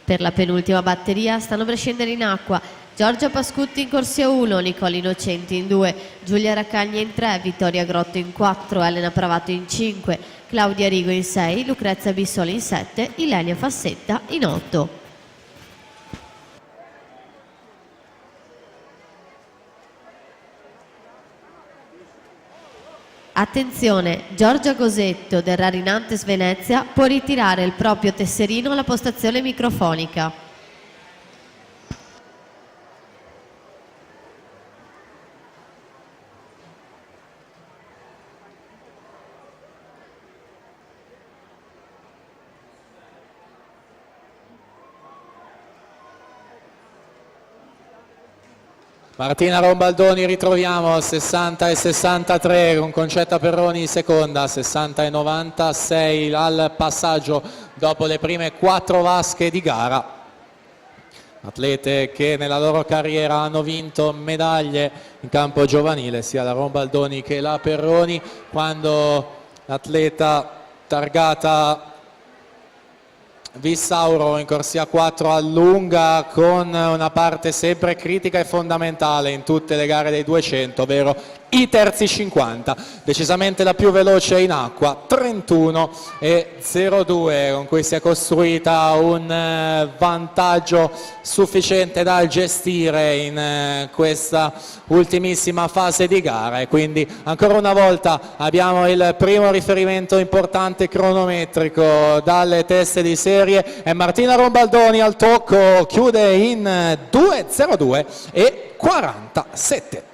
Per la penultima batteria stanno per scendere in acqua Giorgia Pascutti in corsia 1, Nicola Innocenti in 2, Giulia Raccagna in 3, Vittoria Grotto in 4, Elena Pravato in 5, Claudia Rigo in 6, Lucrezia Bissoli in 7, Ilenia Fassetta in 8. Attenzione, Giorgia Gosetto del Rarinantes Venezia può ritirare il proprio tesserino alla postazione microfonica. Martina Rombaldoni ritroviamo 60 e 63 con Concetta Perroni in seconda, 60 e 96 al passaggio dopo le prime 4 vasche di gara. Atlete che nella loro carriera hanno vinto medaglie in campo giovanile, sia la Rombaldoni che la Perroni, quando l'atleta targata Vissauro in corsia 4 allunga con una parte sempre critica e fondamentale in tutte le gare dei 200, ovvero i terzi 50, decisamente la più veloce in acqua, 31 e 02, con cui si è costruita un vantaggio sufficiente da gestire in questa ultimissima fase di gara. E quindi ancora una volta abbiamo il primo riferimento importante cronometrico dalle teste di serie, è Martina Rombaldoni al tocco, chiude in 2:02 e 47.